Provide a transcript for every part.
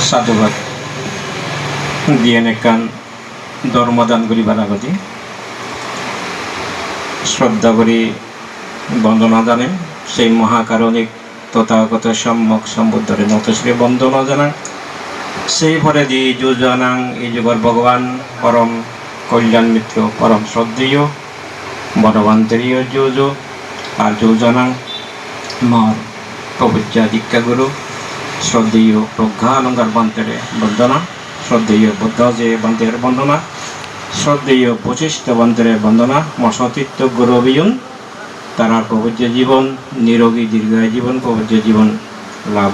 সাধুবাদ দিয়ে নেকান ধর্মদান করিবার আগতে শ্রদ্ধা করি বন্দনা জানে সেই মহাকারণিক তথাগত সম্যক সম্বুদ্ধরে নতশ্রী বন্দনা জানা সেই পরে দি যুজানাং এই যুগর ভগবান পরম কল্যাণ মিত্র পরম শ্রদ্ধেয় বনবান্তরীয় যুজ আর যুজানাং মর প্রভুজ্যা দীক্ষা গুরু শ্রদ্ধেয় প্রজ্ঞানন্দার বান্তরে বন্দনা শ্রদ্ধেয় বুদ্ধ যে বান্তের বন্দনা শ্রদ্ধেয় বশিষ্ঠ বান্তরের বন্দনা মসতীর্থ গুরু অভিযুন তারা প্রভুজ্য জীবন নিরোগী দীর্ঘায় জীবন প্রভুজ্য জীবন লাভ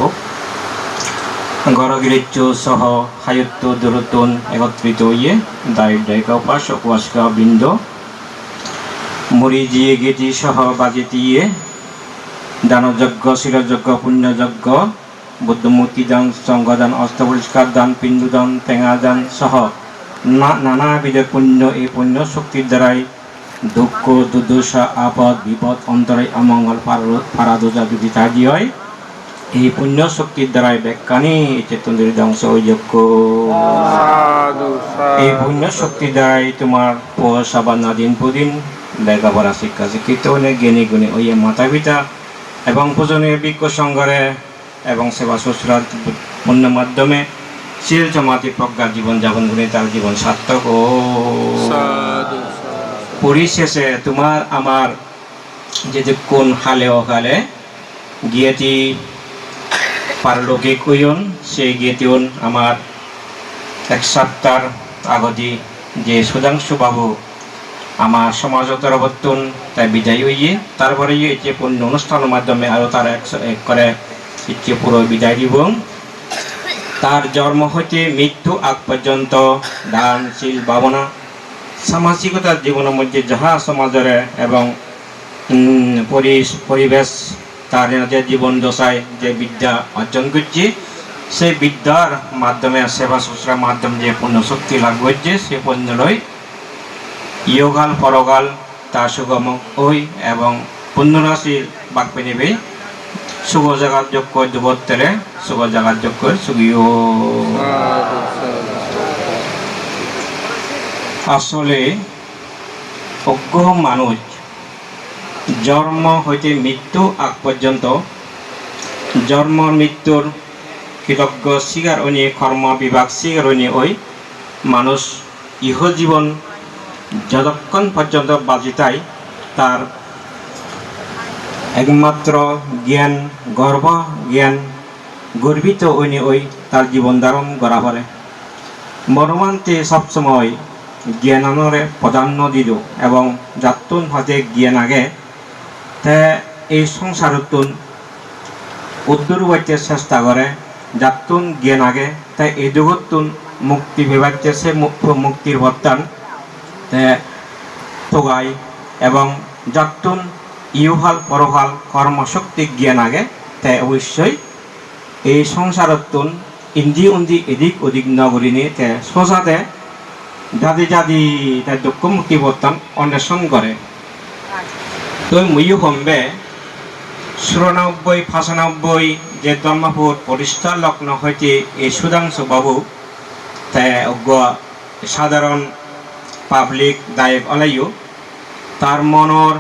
গরগিরিচ্য সহ হায়ুত্ব দুরুতন একত্রিত হইয়ে দায়িকা উপাসকা বৃন্দ মুড়ি জিয়ে গেটি সহ বাজিতিয়ে দানযজ্ঞ শিরযজ্ঞ পুণ্যযজ্ঞ বুদ্ধমূর্তি দান সঙ্গদান অস্তপরিষ্কার দান পিণ্ডদান টেঙা দান সহ নানাবিধ পুণ্য এই পুণ্য শক্তির দ্বারাই দুঃখ দুর্দশা আপদ বিপদ অন্তরায় অমঙ্গল ফারাদোজা যদি তাজি হয় এই পুণ্য শক্তির দ্বারাই ব্যাখ্যানি চেতনের ধ্বংস যোগ্য এই পুণ্য শক্তির দ্বারাই তোমার পৌষাবা নাদিন পুদিন লেখাপড়া শিক্ষা শিক্ষিত হলে জ্ঞানী গুণী ওই মাতা পিতা এবং পূজনীয় বিজ্ঞ সংঘরে এবং সেবা শুশ্রূষার পুণ্য মাধ্যমে শিল জমাতি প্রজ্ঞার জীবন যাপন করে তার জীবন সার্থক ও পরিশেষে তোমার আমার যে কোন হালে অকালে গিয়েটি পারলৌকিক হইন সেই গিয়েটিউন আমার এক সপ্তাহ আগতি যে সুধাংশু বাবু আমার সমাজতর বর্তন তাই বিদায় হইয়ে তারপরে যে পূর্ণ অনুষ্ঠানের মাধ্যমে আরও তার এক করে ইচ্ছে পুরো বিদায় দিব তার জন্ম হইতে মৃত্যু আগ পর্যন্ত দানশীল ভাবনা সামাজিকতার জীবনের মধ্যে যাহা সমাজের এবং পরিবেশ তার যে জীবন দশায় যে বিদ্যা অর্জন করছে সেই বিদ্যার মাধ্যমে সেবা শুশ্রূষার মাধ্যমে যে পূর্ণ শক্তি লাভ করছে সে পূর্ণলয় ইয়গাল পরগাল তার সুগম ওই এবং পুণ্যরাশির বাক্যে নেবে শুভ জাগাত যোগ্য যুবত্তরে শুভ জাগাত যোগ্য সুগীয় আসলে অজ্ঞ মানুষ জন্ম হইতে মৃত্যু আগ পর্যন্ত জন্ম মৃত্যুর কৃতজ্ঞ স্বীকার অনি কর্ম বিভাগ স্বীকার অনি ওই মানুষ ইহজীবন যতক্ষণ পর্যন্ত বাজিতাই তার একমাত্র জ্ঞান গর্ব জ্ঞান গর্বিত অনি ওই তার জীবন ধারণ করা পারে মর্মান্তে সবসময় জ্ঞানরে প্রাধান্য দিল এবং যাতুন হাতে জ্ঞান আগে তে এই সংসারতুন উদ্দূর বাড়তে চেষ্টা করে যাতুন জ্ঞান আগে তাই এই জগৎতুন মুক্তি বিভাগতে সে মুক্তির বর্তান তোগাই এবং যাতুন ইউহাল পরহাল কর্মশক্তি জ্ঞান আগে তাই অবশ্যই এই সংসারতুন ইন্দি উন্দি এদিক ওদিক নগরিনী তে সোজাতে জাতি জাতি তাই দুঃখ মুক্তি বর্তন অন্বেষণ করে তো মুইও কমবে ৯৪-৯৫ যে ধর্মপুর প্রতিষ্ঠা লগ্ন হইতে এই সুধাংশু বাবু তাই অজ্ঞ সাধারণ পাবলিক দায়ক অলাইও তার মনর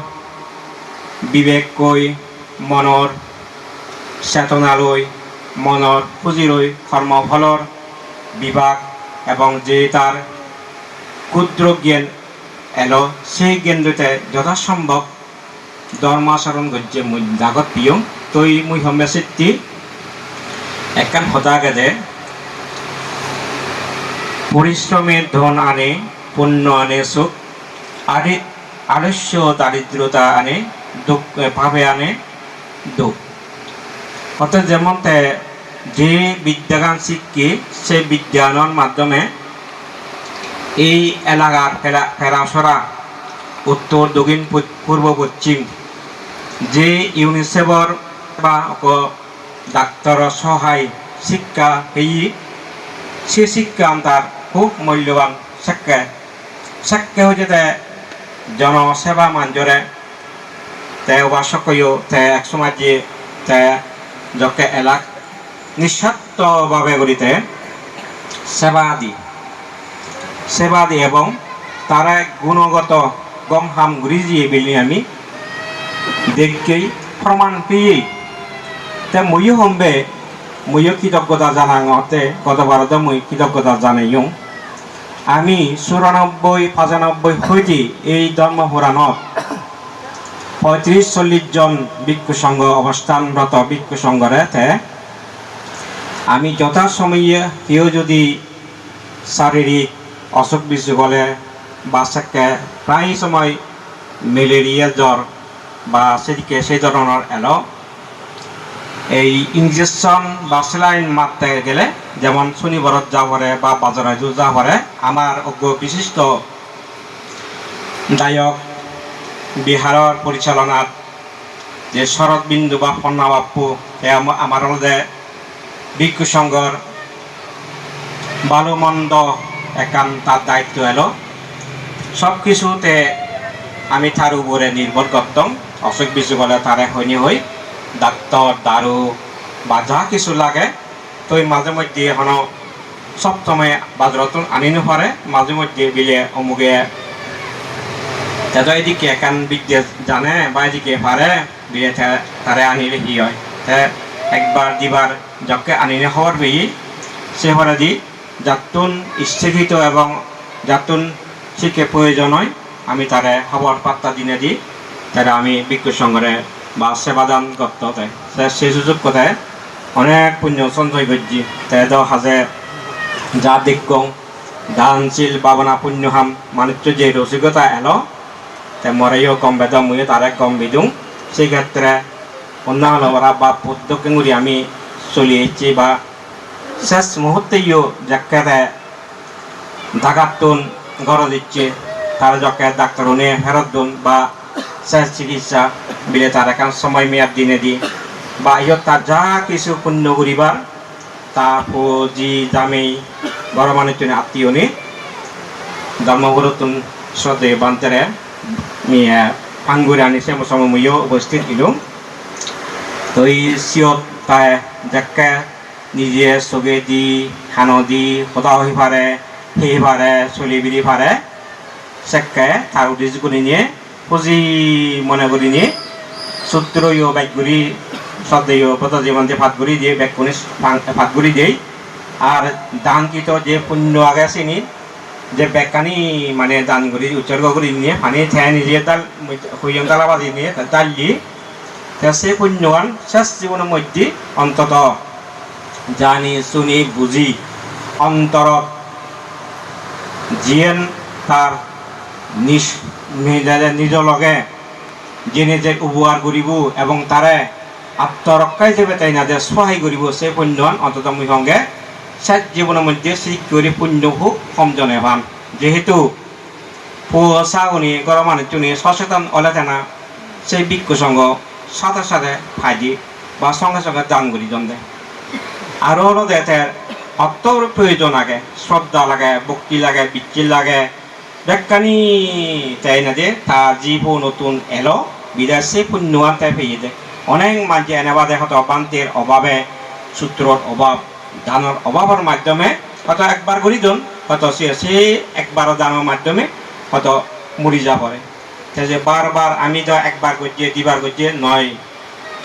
বিবেক কই মনর চেতনালয় মনর পুঁজিলৈ কর্মফলর বিভাগ এবং যে তার ক্ষুদ্র জ্ঞান এলো সেই জ্ঞান দুটাই যথাসম্ভব ধর্মাচরণ গজ্যে মুই জাগত পিয়ং তৈ মুই সম্মেচিত্তি একখান সজাগে পরিশ্রমের ধন আনে পুণ্য আনে সুখ আলস্য দারিদ্রতা আনে দুঃখ ভাবে আনে দুঃখ অর্থাৎ যেমন যে বিদ্যাগান শিক্ষে সেই বিজ্ঞানের মাধ্যমে এই এলাকার ফেরাসরা উত্তর দক্ষিণ পূর্ব পশ্চিম যে ইউনিসেফর বা ডাক্তার সহায় শিক্ষা এই সে শিক্ষা তার খুব মূল্যবান শিক্ষা হচ্ছে জনসেবা মাঞ্জরে তে উপাসকীয় তে একসময় যে তে যকে এলাক নিঃস্বার্থভাবে গড়িতে সেবা দি এবং তারা গুণগত গম হাম ঘুরি দিয়ে বেলি আমি দেখকেই প্রমাণ পেয়েই তে ময়ও হম্বে ময়ও কৃতজ্ঞতা জানাতে গতবারতে মই কৃতজ্ঞতা জানাইও আমি 94-95 হইতে এই ধর্মপুরাণত 35-40 জন ভিক্ষু সংঘ অবস্থানরত ভিক্ষু সংঘরেতে আমি যথাসময়ে কেউ যদি শারীরিক অসুখ বিসুখ হলে বা সেকে প্রায় সময় ম্যালেরিয়া জ্বর বা সেদিকে সেই ধরনের এলো এই ইঞ্জেকশন বা স্যালাইন মারতে গেলে যেমন শনিবারত যা পারে বা বাজারে যা পারে আমার অজ্ঞ বিশিষ্ট দায়ক বিহারের পরিচালনার যে শরৎবিন্দু বা পন্না বাপ্পু আমার মধ্যে ভিক্ষু সংঘর ভালো মন্দ একান তার দায়িত্ব এলো সব কিছুতে আমি তার উপরে নির্ভর করতাম অসুখ বিসুখ হলে তারে হয়নি হই ডাক্তার দারু বা যা কিছু লাগে তো মাঝে মধ্যে এখনো সব সময় বাজারত আনিনো পারে মাঝে মধ্যে বিলে অমুকে তেজ এদিকে একান বিদ্যে জানে বা এদিকে পারে বিলে তারে আনিলে কি হয় একবার দিবার যকে আনিনে হওয়ার বেয়ে সে হরে দি যাতুন স্থগিত এবং যাতুন শিখে প্রয়োজন হয় আমি তারে খবর পাত্তা দিনে দিই তারা আমি ভিক্ষু সংঘরে বা সেবাদান করতে হয় সেই সুযোগ কোথায় অনেক পুণ্য সঞ্চয় করছি তাই তো হাজে যা দিগ্গং দানশীল ভাবনা পুণ্যহাম মানুষ যে রসিকতা এলো তাই মরাইও কম বেদ মুয়ে তারে কম বিদুং সেই ক্ষেত্রে অন্য হলো ওরা বা পদ্ধতি আমি চলে এসেছি বা শেষ মুহূর্তেও যাকে ঢাকাতুন ঘর দিচ্ছে তারা যকে ডাক্তার উনি ফেরত দুন বা শেষ চিকিৎসা বিলে তার এখন সময় মেয়াদ দিনে দি বা ইয়ত তার যা কিছু পুণ্য করিবার তা পুঁজি দামেই বড় মানুষ আত্মীয় নি ধর্মগুরুতুন শ্রদ্ধে বান্তেরে মিয়া ফাঙ্গুরে আনিছে সময় মইও উপস্থিত ইলুম তো এই সিয়ত তাই যাকে নিজে চগে দি হানো দি সদা হয়ে পারে সেই পারে চলি বিলি পারে সেকে তার উদ্দেশ্য করে নিয়ে পুঁজি মনে করি নিয়ে সূত্রীয় ব্যাগগুলি শ্রদ্ধেয় প্রতজীবন্তে ফাতগুড়ি দিয়ে ব্যাগগুলি ফাতগুড়ি দেই আর দানকৃত যে পুণ্য আগে আসেনি যে ব্যাগখানি মানে দানগুলি উৎসর্গ করে নিয়ে পানি ঠেয়ে নিজে তাল হইয়ং তালা বাজি নিয়ে তাল দিয়ে সেই পুণ্যবান শেষ জীবনের মধ্যে অন্তত জানি শুনি বুঝি অন্তরত জিয়েন তার নিজ লগে জেনে যে উপহার করিব এবং তারে আত্মরক্ষা হিসেবে তাই না যে সহায় করিব সেই পুণ্যবান অন্তত মুই সঙ্গে শেষ জীবনের মধ্যে সেই করে পুণ্য খুব কমজনে ভান যেহেতু পুষা উনি গরম মানুষ সচেতন হলে না সেই ভিক্ষু সংঘ সাথে সাথে ফাইদি বা সঙ্গে সঙ্গে দান করি জন দেয় আরও হলো দেশের অর্থ প্রয়োজন লাগে শ্রদ্ধা লাগে ভক্তি লাগে বৃত্তি লাগে ব্যাখ্যানি তাই না যে তার জীব নতুন এলো বিদেশে পুণ্যবান তাই পেয়ে দেয় অনেক মানুষ এনেবা দেখত অবান্তের অভাবে সূত্রর অভাব দানের অভাবের মাধ্যমে হয়তো একবার করি দন হয়তো সে একবার দানের মাধ্যমে হয়তো মরি যা পড়ে যে বারবার আমি তো একবার করছি দুবার করছি নয়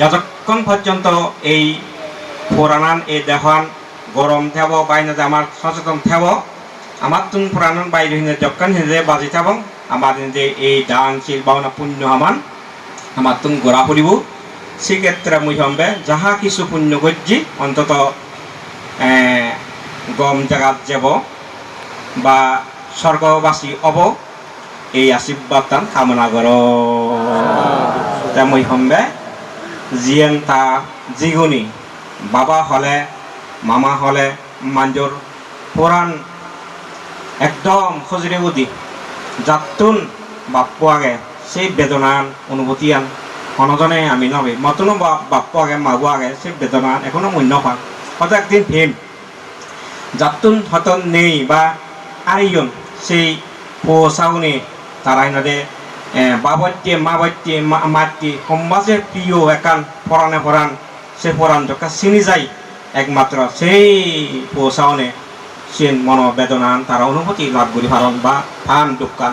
যতক্ষণ পর্যন্ত এই পুরাণান এই দেহান গরম থাকব বাইনা আমার সচেতন থাকব আমার তুন পুরাণান বাইরে যখন হিন্দে বাজি থাকব আমার যে এই দানশীল ভাবনা পুণ্য আমার তুন গোড়া পড়ব সেক্ষেত্রে মুই সম্বে যাহা কিছু পুণ্য করছি অন্তত গম জায়গাত যাব বা স্বর্গবাসী হব এই আশীর্বাদ তান কামনা কর মই সম্বে জিয়েন তা জিগুনি বাবা হলে মামা হলে মাঞ্জর পুরাণ একদম খজুরে বুদ্ধি যাতুন বাপ্পু আগে সেই বেদনান অনুভূতি আন অনজনে আমি নবে মতনো বাপ্পু আগে মাবু আগে সেই বেদনান এখনো মূল্য পান হয়তো একদিন ভেম যাতুন হয়তো নেই বা আরেকজন সেই পোষাউনি তারাই নদে বাবত্যে মাবত্যে মাতৃ সম্বাসে প্রিয় একান পরাণে পরাণ সে পরাণ যখন চিনি যায় একমাত্র সেই পোষাওনে সেই মনোবেদনা তারা অনুভূতি লাভ করি পারন বা পান দুঃখান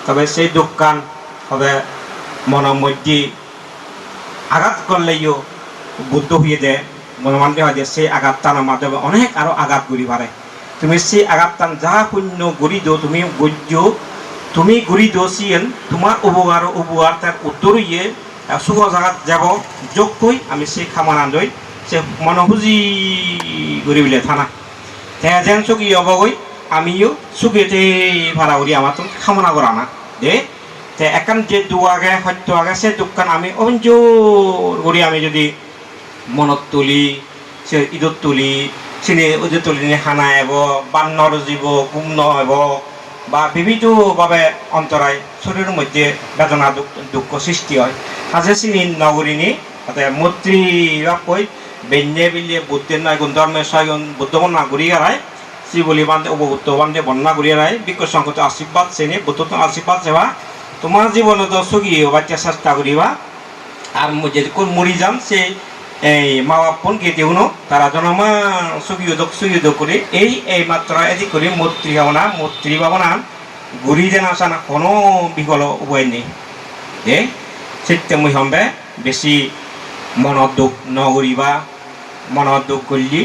তবে সেই দুঃখান হবে মনের মধ্যে আঘাত করলেও বুদ্ধ হয়ে দেয় মনোমানকে হয় যে সেই আঘাত টানার মাধ্যমে অনেক আরো আঘাত করি পারে তুমি সেই আঘাত টান যা শূন্য গড়ি দো তুমি গজ্য তুমি গড়ি দোষিয়েন তোমার উপকার তার উত্তর ইয়ে সুখ জাগাত যাব যোগ কই আমি সেই খামানা দই সে মনোভুজি গড়ি বিলে থানা যেন সুখী অবগৈ আমিও সুখীতে ভাড়া করি আমার তো খামনা করা না দে তে এখন যে দুয়াগে সত্য আগে সে দোকান আমি অঞ্জোর করি আমি যদি মনত তুলি সে ঈদত তুলি চিনি ঈদত তুলি খানা এব বান্নর জীব গুম্ন হব বা বিভিন্নভাবে অন্তরায় শরীরের মধ্যে বেদনা দুঃখ সৃষ্টি হয় সাজে চিনি নগরিনী তাতে মৈত্রী কই বেন্যে বিলিয়ে বুদ্ধের নয় গুণ ধর্মের ছয়গুণ বুদ্ধ বন্যা ঘুরিয়ে রায় শ্রী বলি বান্ধে উপবুদ্ধ বান্ধে বন্যা ঘুরিয়ে রায় বিজ্ঞ সংকট আশীর্বাদ শ্রেণী বুদ্ধ আশীর্বাদ সেবা তোমার জীবনে তো সুখী বাচ্চা চেষ্টা করিবা আর যদি কোন মরি যান সে এই মা বাপন কেটে উনো তারা জনমা সুখী করে এই মাত্র এদিক করে মৈত্রী ভাবনা ঘুরি যেন আসা না কোনো বিকল উপায় নেই যে সেটা মুই সম্বে বেশি মনত দুখ নগরিবা মনত দুখ করলি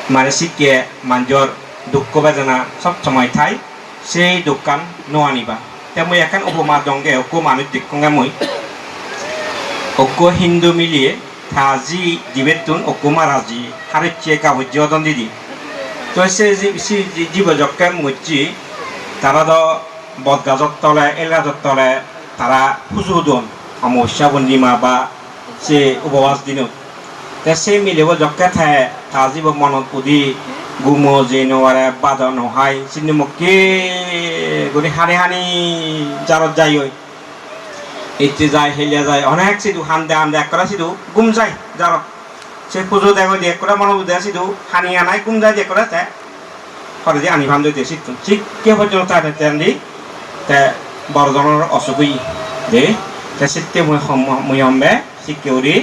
মানে শিখে মানুষের দুঃখ বেদনা সব সময় ঠাই সেই দোকান নোয়ানিবা তে মই এখন উপমা দঙ্গে অকো মানুষ দেখুঙ্গে মই অকো হিন্দু মিলিয়ে থাজি দিবেতুন অকুমা রাজি হারিচ্ছে কাবুজ্য দন দিদি তো সে জীব জকে মুচি তারা তো বদগাজর তলে এলগাজর তলে তারা পুজো দন অমাবস্যা পূর্ণিমা বা সে উপবাস দিনত তে সে মিলিব জকে থায় থাজিব মনত পুদি গুমো যে নোয়ারে বাদন নহাই চিনি মকে গনি হানি হানি জারত যাই হয় ইচ্ছে যায় হেলিয়া যায় অনেক সিধু হান্দে এক করা সিধু গুম যায় জারত সে পুজো দেখো দিয়ে করে মনে বুঝে সিধু হানি আনাই গুম যায় দিয়ে করে তে করে দিয়ে আনি ভান দিয়ে সিদ্ধ ঠিক কে পর্যন্ত তাই তেন্দি তে বড়জনের অসুখই দে তে সিদ্ধে মই সম্বে শিক্ষৌরি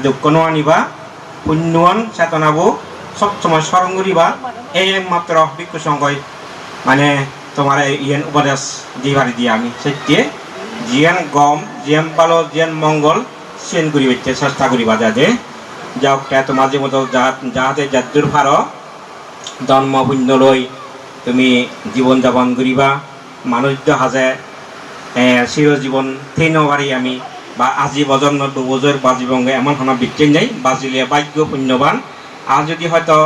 দুঃখ আনিবা পুণ্যন চেতনাবো সব সময় স্মরণ করিবা এই একমাত্র ভিক্ষু সংঘই মানে তোমার ইয়েন উপদেশ দিবারি দিয়ে আমি সেটি জিয়ান গম জিয়ান ভালো জিয়ান মঙ্গল সেন করিবে চেষ্টা করিবা যাতে যাওক তোমার যে মতো যাহাতে যাদুর ভার জন্ম পুণ্য লই তুমি জীবন যাপন করিবা মানুষ হাজে চিরজীবন থেই নবারি আমি বা আজি বজন্ম দুবজর বাজিবঙ্গে এমন কোনো বৃত্তি নেই বাজিলে ভাগ্য পুণ্যবান আর যদি হয়তো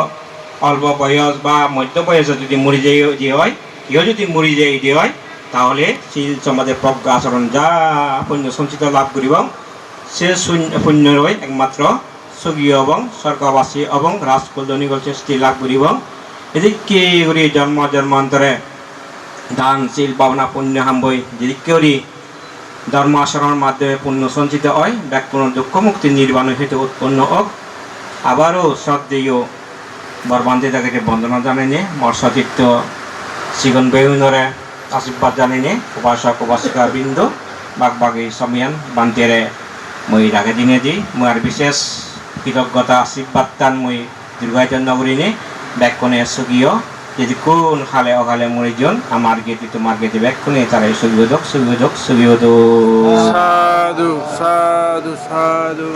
অল্প বয়স বা মধ্য বয়সে যদি মরি দিয়ে হয় কেউ যদি মরি দিয়ে হয় তাহলে সেই সমাজের প্রজ্ঞা আচরণ যা পুণ্য সঞ্চিত লাভ করিব সে পুণ্য রয়ে একমাত্র স্বর্গীয় এবং স্বর্গবাসী এবং রাজকল্যাণী সৃষ্টি লাভ করিব এদিকে করি জন্মান্তরে দান শিল পাবনা পুণ্য হাম্বই যেদিকে করি ধর্ম আচরণের মাধ্যমে পুণ্য সঞ্চিত হয় ব্যাকুণ দুঃখ মুক্তি নির্বাণ হেতু উৎপন্ন হোক আবারও শ্রদ্ধেয় বরবান্ধে তাকে বন্দনা জানাইনে মর্ষতীর্থ শিগন বেউনরে আশীর্বাদ জানাইনে উপাসক উপাসিকা বৃন্দ বাগবাগী সমিয়ান বান্তেরে মই রাগে দিনে দি মই আর বিশেষ কৃতজ্ঞতা আশীর্বাদ টান মই দীর্ঘায়িত নগরীনে ব্যাকুণে স্বকীয় যদি কোন খালে অকালে মরিজন আমার গেতি তোমার গেতি ব্যাকুণে তারাই সুবিধক সাধু সাধু সাধু